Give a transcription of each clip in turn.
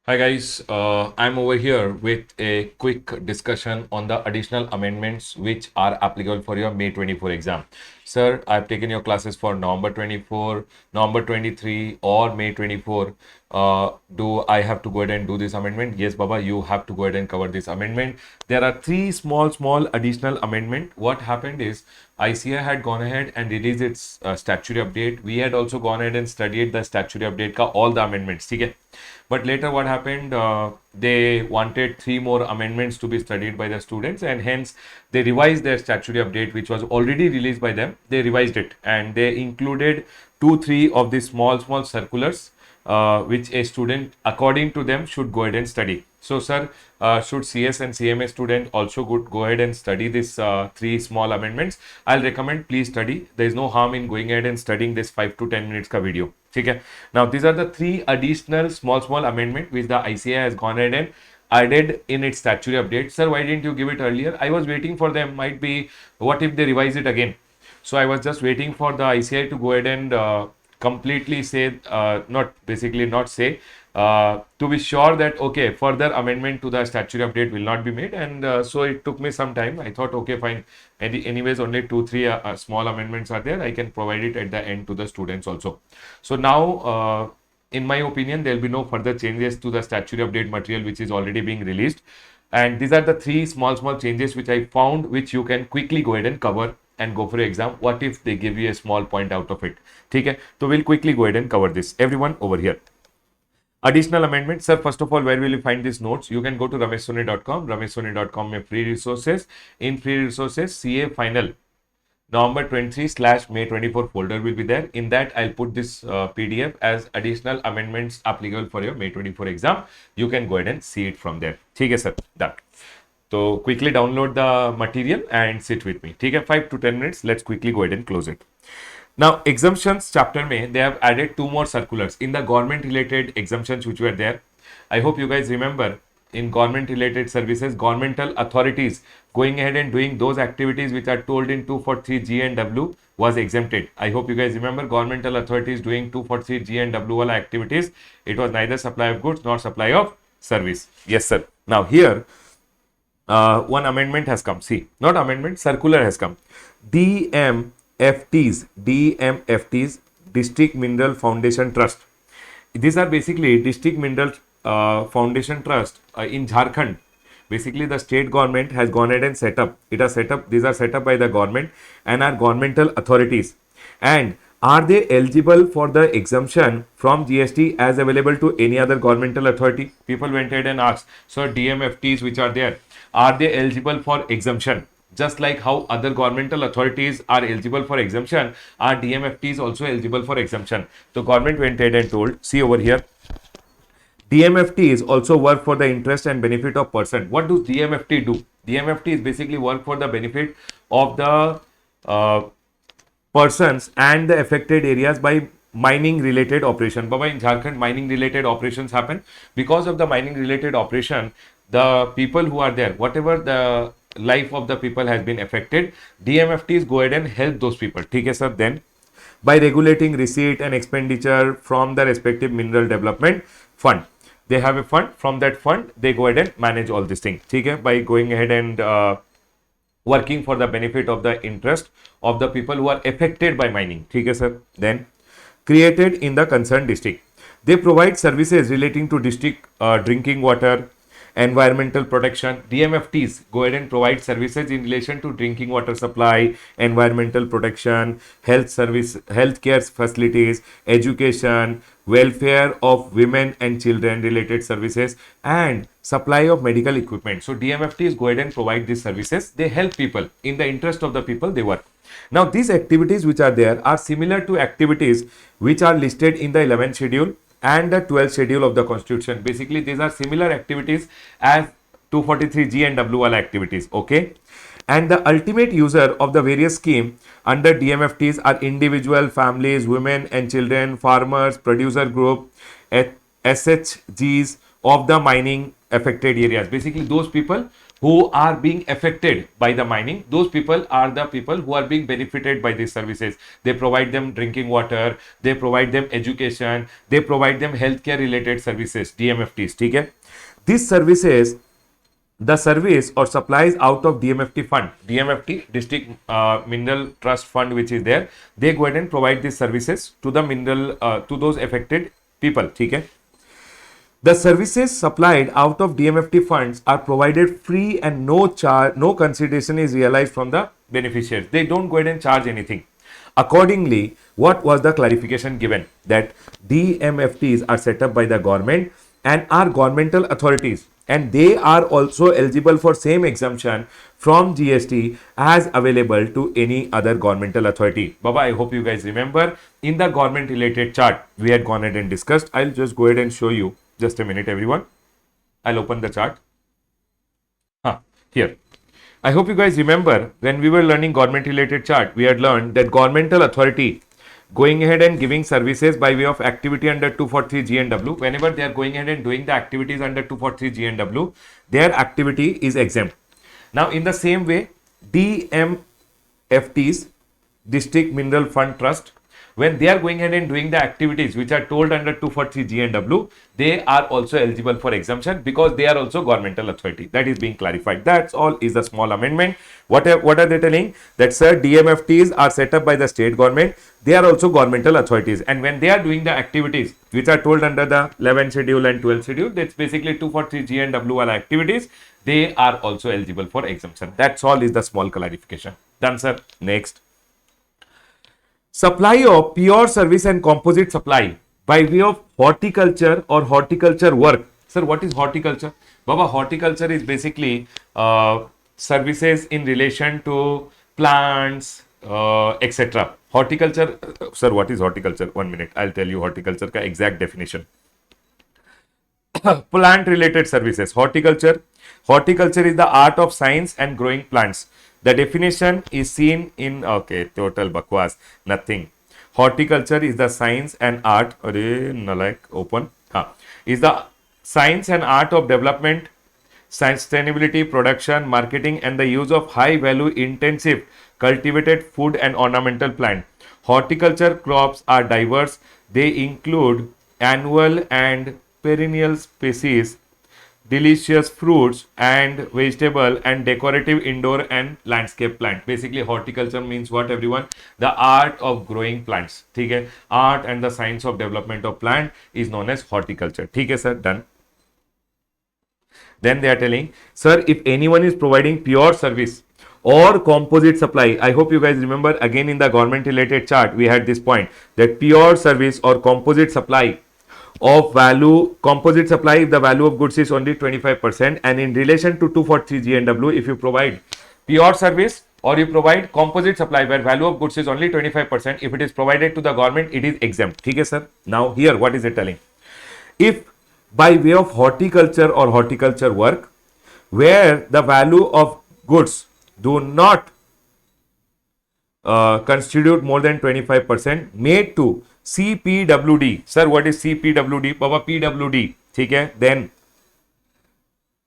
Hi guys, I'm over here with a quick discussion on the additional amendments which are applicable for your May 24 exam. Sir, I've taken your classes for November 24, November 23 or May 24. Do I have to go ahead and do this amendment? Yes, Baba, you have to go ahead and cover this amendment. There are three small additional amendment. What happened is ICA had gone ahead and released its statutory update. We had also gone ahead and studied the statutory update ka all the amendments. Okay? But later what happened, they wanted three more amendments to be studied by the students, and hence they revised their statutory update which was already released by them. They revised it and they included three of these small circulars which a student according to them should go ahead and study. So sir, should CS and CMA student also go ahead and study this three small amendments? I'll recommend please study. There is no harm in going ahead and studying this 5 to 10 minutes ka video. Okay. Now these are the three additional small amendment which the ICA has gone ahead and added in its statutory update. Sir, why didn't you give it earlier? I was waiting for them. Might be what if they revise it again? So I was just waiting for the ICI to go ahead and completely say, not say, to be sure that okay, further amendment to the statutory update will not be made, and so it took me some time. I thought okay, fine. Anyways, only three small amendments are there. I can provide it at the end to the students also. So now. In my opinion, there will be no further changes to the statutory update material which is already being released. And these are the three small changes which I found which you can quickly go ahead and cover and go for your exam. What if they give you a small point out of it? Okay, so we'll quickly go ahead and cover this. Everyone over here. Additional amendments, sir. First of all, where will you find these notes? You can go to rameshsoni.com. Rameshsoni.com में free resources. In free resources, CA Final November 23/May 24 folder will be there. In that, I'll put this PDF as additional amendments applicable for your May 24 exam. You can go ahead and see it from there. ठीक है sir, done. So quickly download the material and sit with me. ठीक है, 5 to 10 minutes. Let's quickly go ahead and close it. Now, exemptions chapter में they have added two more circulars in the government related exemptions which were there. I hope you guys remember in government related services, governmental authorities going ahead and doing those activities which are told in 243G and W was exempted. I hope you guys remember governmental authorities doing 243G and W wala activities. It was neither supply of goods nor supply of service. Yes, sir. Now here, one amendment has come. See, not amendment, circular has come. DMFTs, District Mineral Foundation Trust. These are basically District Mineral Foundation Trust in Jharkhand. Basically, the state government has gone ahead and set up. It has set up. These are set up by the government and are governmental authorities. And are they eligible for the exemption from GST as available to any other governmental authority? People went ahead and asked, so DMFTs which are there, are they eligible for exemption? Just like how other governmental authorities are eligible for exemption, are DMFTs also eligible for exemption? So government went ahead and told, see over here, DMFTs also work for the interest and benefit of person. What does DMFT do? DMFT is basically work for the benefit of the persons and the affected areas by mining related operation. Baba, in Jharkhand, mining related operations happen. Because of the mining related operation, the people who are there, whatever the life of the people has been affected, DMFTs go ahead and help those people. Okay, sir. Then, by regulating receipt and expenditure from the respective mineral development fund, they have a fund. From that fund, they go ahead and manage all these things. Okay, by going ahead and working for the benefit of the interest of the people who are affected by mining. Okay, sir. Then, created in the concerned district, they provide services relating to district drinking water, environmental protection. DMFTs go ahead and provide services in relation to drinking water supply, environmental protection, health service, healthcare facilities, education, welfare of women and children related services, and supply of medical equipment. So DMFTs go ahead and provide these services. They help people in the interest of the people they work. Now these activities which are there are similar to activities which are listed in the 11th schedule and the 12th schedule of the constitution. Basically these are similar activities as 243G and W wala activities. Okay, and the ultimate user of the various scheme under DMFTs are individual, families, women and children, farmers, producer group, SHGs of the mining affected areas. Basically those people who are being affected by the mining, those people are the people who are being benefited by these services. They provide them drinking water, they provide them education, they provide them healthcare related services, DMFTs. ठीक है? These services, the service or supplies out of DMFT fund, DMFT, District Mineral Trust Fund, which is there, they go ahead and provide these services to the mineral, to those affected people. ठीक है? The services supplied out of DMFT funds are provided free and no charge, no consideration is realized from the beneficiaries. They don't go ahead and charge anything. Accordingly, what was the clarification given? That DMFTs are set up by the government and are governmental authorities, and they are also eligible for same exemption from GST as available to any other governmental authority. Baba, I hope you guys remember in the government related chart we had gone ahead and discussed. I'll just go ahead and show you. Just a minute, everyone. I'll open the chart. Here. I hope you guys remember when we were learning government related chart, we had learned that governmental authority going ahead and giving services by way of activity under 243 GNW, whenever they are going ahead and doing the activities under 243 GNW, their activity is exempt. Now, in the same way, DMFTs, District Mineral Fund Trust, when they are going ahead and doing the activities which are told under 243 GNW, they are also eligible for exemption because they are also governmental authority. That is being clarified. That's all is a small amendment. What are they telling? That sir, DMFTs are set up by the state government. They are also governmental authorities. And when they are doing the activities which are told under the 11th schedule and 12th schedule, that's basically 243 GNW activities, they are also eligible for exemption. That's all is the small clarification. Done, sir. Next. Supply of pure service and composite supply by way of horticulture or horticulture work. Sir, what is horticulture? Baba, horticulture is basically services in relation to plants, etc. Horticulture, sir, what is horticulture? 1 minute, I'll tell you horticulture ka exact definition. Plant related services. Horticulture is the art of science and growing plants. The definition is seen in, okay, total bakwas, nothing. Horticulture is the science and art, is the science and art of development, sustainability, production, marketing, and the use of high value intensive cultivated food and ornamental plant. Horticulture crops are diverse. They include annual and perennial species, delicious fruits and vegetable, and decorative indoor and landscape plant. Basically, horticulture means what, everyone? The art of growing plants. Okay? Art and the science of development of plant is known as horticulture. Okay, sir, done. Then they are telling, sir, if anyone is providing pure service or composite supply, I hope you guys remember again in the government related chart, we had this point that pure service or composite supply of value, composite supply if the value of goods is only 25%, and in relation to 243 GNW, if you provide pure service or you provide composite supply where value of goods is only 25%, if it is provided to the government, it is exempt. Okay, sir. Now here, what is it telling? If by way of horticulture or horticulture work, where the value of goods do not constitute more than 25% made to CPWD. Sir, what is CPWD? Baba, PWD. Okay, then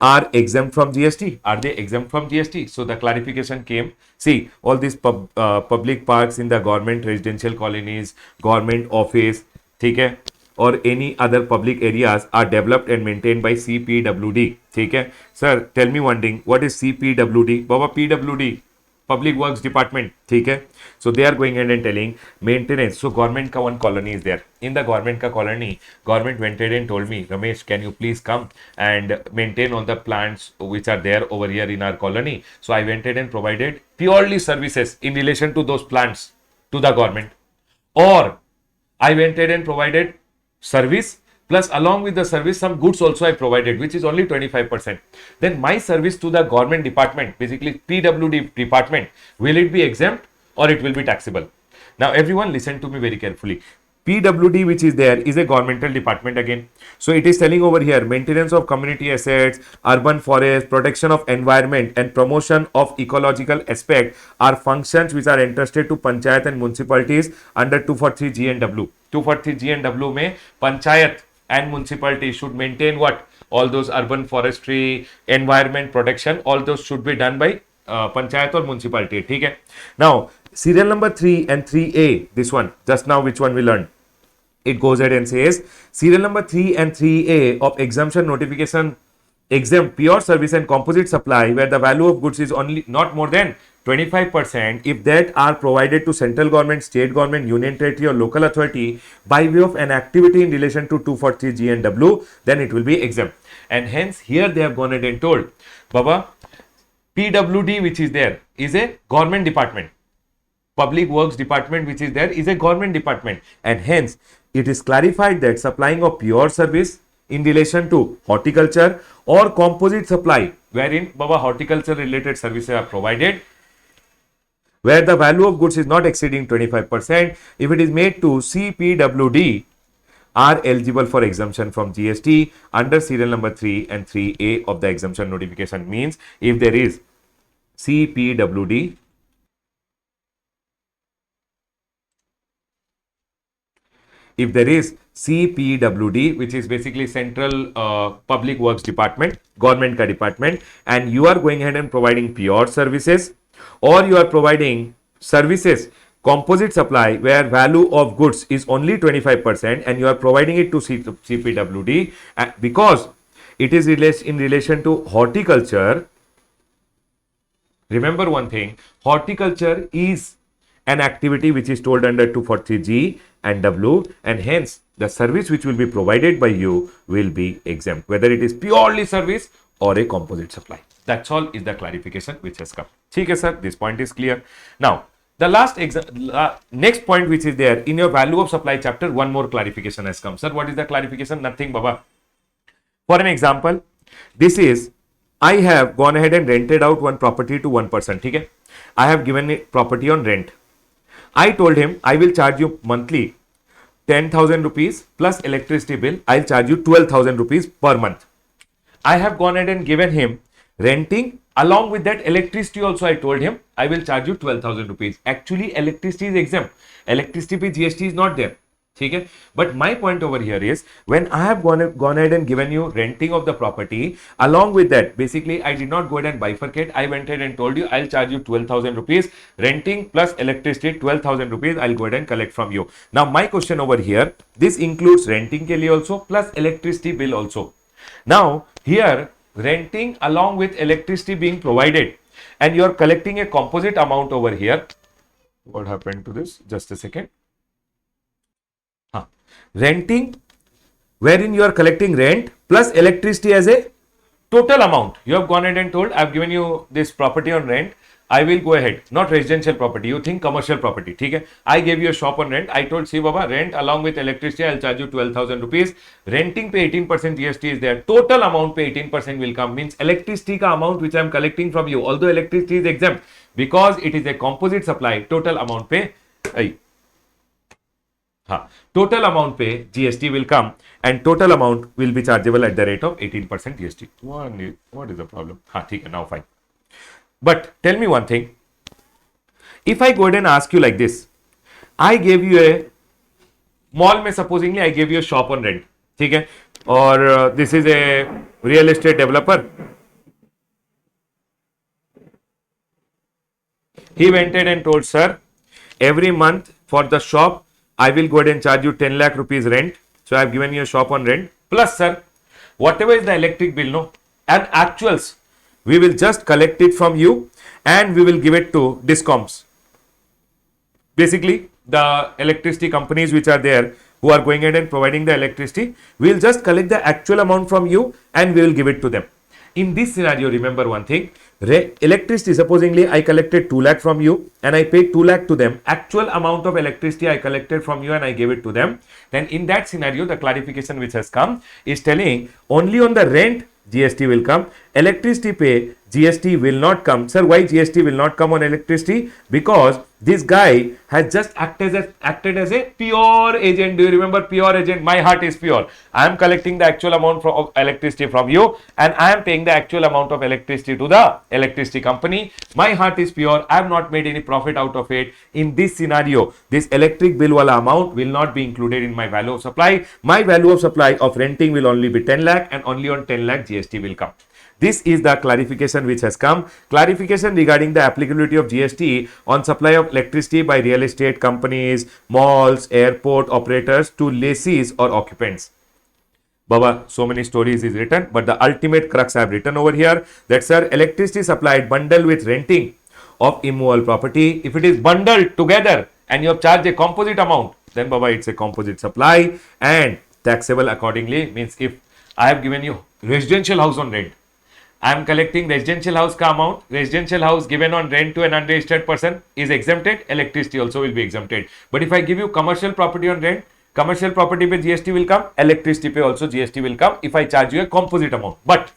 are exempt from GST. Are they exempt from GST? So the clarification came. See, all these public parks in the government residential colonies, government office, okay, or any other public areas are developed and maintained by CPWD. Okay, sir, tell me one thing. What is CPWD? Baba, PWD. Public Works Department. Okay, so they are going ahead and telling maintenance. So government ka one colony is there. In the government ka colony, government went ahead and told me, Ramesh, can you please come and maintain all the plants which are there over here in our colony? So I went ahead and provided purely services in relation to those plants to the government, or I went ahead and provided service plus along with the service some goods also I provided, which is only 25%. Then my service to the government department, basically PWD department, will it be exempt or it will be taxable? Now everyone listen to me very carefully. PWD which is there is a governmental department again. So it is telling over here maintenance of community assets, urban forest, protection of environment and promotion of ecological aspect are functions which are entrusted to panchayat and municipalities under 243 GNW. 243 GNW में panchayat and municipality should maintain what? All those urban forestry, environment protection, all those should be done by panchayat or municipality. ठीक है? Now, serial number 3 and 3A, this one, just now which one we learned? It goes ahead and says serial number 3 and 3A of exemption notification exempt pure service and composite supply where the value of goods is only not more than 25% if that are provided to central government, state government, union territory or local authority by way of an activity in relation to 243G and W, then it will be exempt. And hence here they have gone ahead and told, Baba, PWD which is there is a government department. Public Works Department which is there is a government department, and hence it is clarified that supplying of pure service in relation to horticulture or composite supply wherein Baba horticulture related services are provided where the value of goods is not exceeding 25%, if it is made to CPWD, are eligible for exemption from GST under serial number 3 and 3A of the exemption notification. Means if there is CPWD, if there is CPWD, which is basically Central Public Works Department, government ka department, and you are going ahead and providing pure services, or you are providing services composite supply where value of goods is only 25% and you are providing it to CPWD because it is in relation to horticulture. Remember one thing, horticulture is an activity which is told under 243G and W, and hence the service which will be provided by you will be exempt, whether it is purely service or a composite supply. That's all is the clarification which has come. Okay, sir, this point is clear. Now, the next point which is there in your value of supply chapter, one more clarification has come. Sir, what is the clarification? Nothing, Baba. For an example, this is, I have gone ahead and rented out one property to one person. Okay? I have given it property on rent. I told him I will charge you monthly 10,000 rupees plus electricity bill. I'll charge you 12,000 rupees per month. I have gone ahead and given him renting. Along with that electricity also I told him I will charge you 12,000 rupees. Actually electricity is exempt. Electricity pe GST is not there. Okay? But my point over here is when I have gone ahead and given you renting of the property, along with that basically I did not go ahead and bifurcate. I went ahead and told you I'll charge you 12,000 rupees renting plus electricity 12,000 rupees I'll go ahead and collect from you. Now my question over here, this includes renting ke liye also plus electricity bill also. Now here renting along with electricity being provided and you are collecting a composite amount over here. What happened to this? Just a second. Renting wherein you are collecting rent plus electricity as a total amount. You have gone ahead and told I have given you this property on rent. I will go ahead, not residential property, you think commercial property. Okay? I gave you a shop on rent. I told, see Baba, rent along with electricity, I'll charge you 12,000 rupees. Renting pay 18% GST is there. Total amount pay 18% will come. Means electricity ka amount which I am collecting from you, although electricity is exempt, because it is a composite supply, total amount pay, total amount pay GST will come and total amount will be chargeable at the rate of 18% GST. What is the problem? Now fine. But tell me one thing, if I go ahead and ask you like this, I gave you a mall mein supposingly I gave you a shop on rent, okay? Or this is a real estate developer. He went ahead and told, sir, every month for the shop, I will go ahead and charge you 10 lakh rupees rent. So I have given you a shop on rent. Plus, sir, whatever is the electric bill, no, and actuals, we will just collect it from you and we will give it to discoms. Basically, the electricity companies which are there who are going ahead and providing the electricity, we will just collect the actual amount from you and we will give it to them. In this scenario, remember one thing, electricity, supposingly I collected 2 lakh from you and I paid 2 lakh to them, actual amount of electricity I collected from you and I gave it to them. Then in that scenario, the clarification which has come is telling only on the rent GST will come, electricity pay GST will not come. Sir, why GST will not come on electricity? Because this guy has just acted as a pure agent. Do you remember pure agent? My heart is pure. I am collecting the actual amount of electricity from you, and I am paying the actual amount of electricity to the electricity company. My heart is pure. I have not made any profit out of it. In this scenario, this electric bill wala amount will not be included in my value of supply. My value of supply of renting will only be 10 lakh, and only on 10 lakh GST will come. This is the clarification which has come. Clarification regarding the applicability of GST on supply of electricity by real estate companies, malls, airport operators to lessees or occupants. Baba, so many stories is written, but the ultimate crux I have written over here that, sir, electricity supplied bundled with renting of immovable property. If it is bundled together and you have charged a composite amount, then Baba, it's a composite supply and taxable accordingly. Means if I have given you residential house on rent, I am collecting residential house ka amount. Residential house given on rent to an unregistered person is exempted. Electricity also will be exempted. But if I give you commercial property on rent, commercial property pe GST will come. Electricity pe also GST will come if I charge you a composite amount. But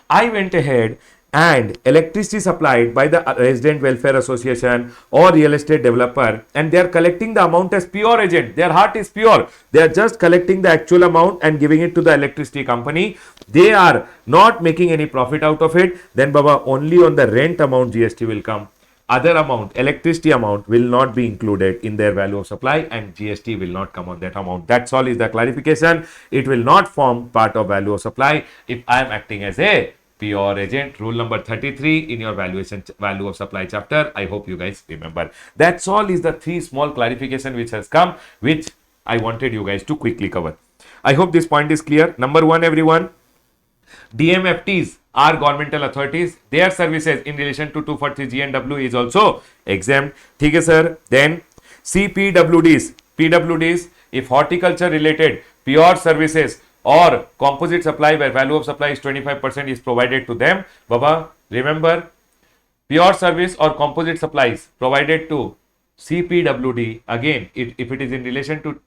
I went ahead and electricity supplied by the resident welfare association or real estate developer, and they are collecting the amount as pure agent. Their heart is pure. They are just collecting the actual amount and giving it to the electricity company. They are not making any profit out of it. Then Baba, only on the rent amount GST will come. Other amount, electricity amount, will not be included in their value of supply, and GST will not come on that amount. That's all is the clarification. It will not form part of value of supply if I am acting as a pure agent. Rule number 33 in your value of supply chapter. I hope you guys remember. That's all is the three small clarification which has come, which I wanted you guys to quickly cover. I hope this point is clear. Number one, everyone, DMFTs are governmental authorities. Their services in relation to 240 GNW is also exempt. ठीक है sir. Then PWDs, if horticulture related pure services or composite supply where value of supply is 25% is provided to them. Baba, remember, pure service or composite supplies provided to CPWD, again, if it is in relation to,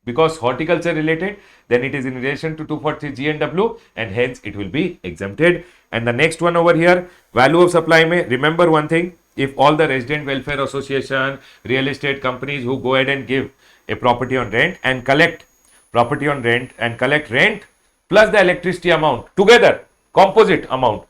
because horticulture related, then it is in relation to 240 GNW and hence it will be exempted. And the next one over here, value of supply may, remember one thing, if all the resident welfare association, real estate companies who go ahead and give a property on rent and collect property on rent and collect rent plus the electricity amount together, composite amount,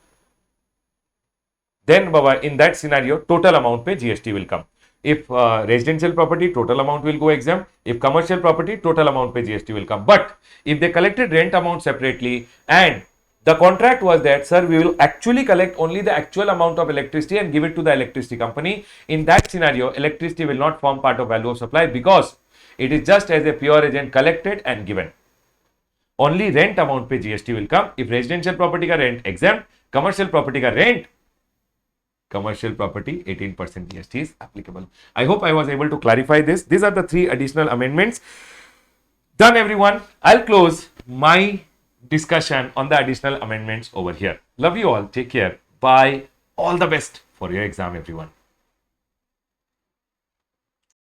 then Baba, in that scenario, total amount pe GST will come. If residential property, total amount will go exempt. If commercial property, total amount pe GST will come. But if they collected rent amount separately and the contract was that, sir, we will actually collect only the actual amount of electricity and give it to the electricity company, in that scenario, electricity will not form part of value of supply because it is just as a pure agent collected and given. Only rent amount pe GST will come. If residential property ka rent exempt, commercial property ka rent, commercial property 18% GST is applicable. I hope I was able to clarify this. These are the three additional amendments. Done, everyone. I'll close my discussion on the additional amendments over here. Love you all. Take care. Bye. All the best for your exam, everyone.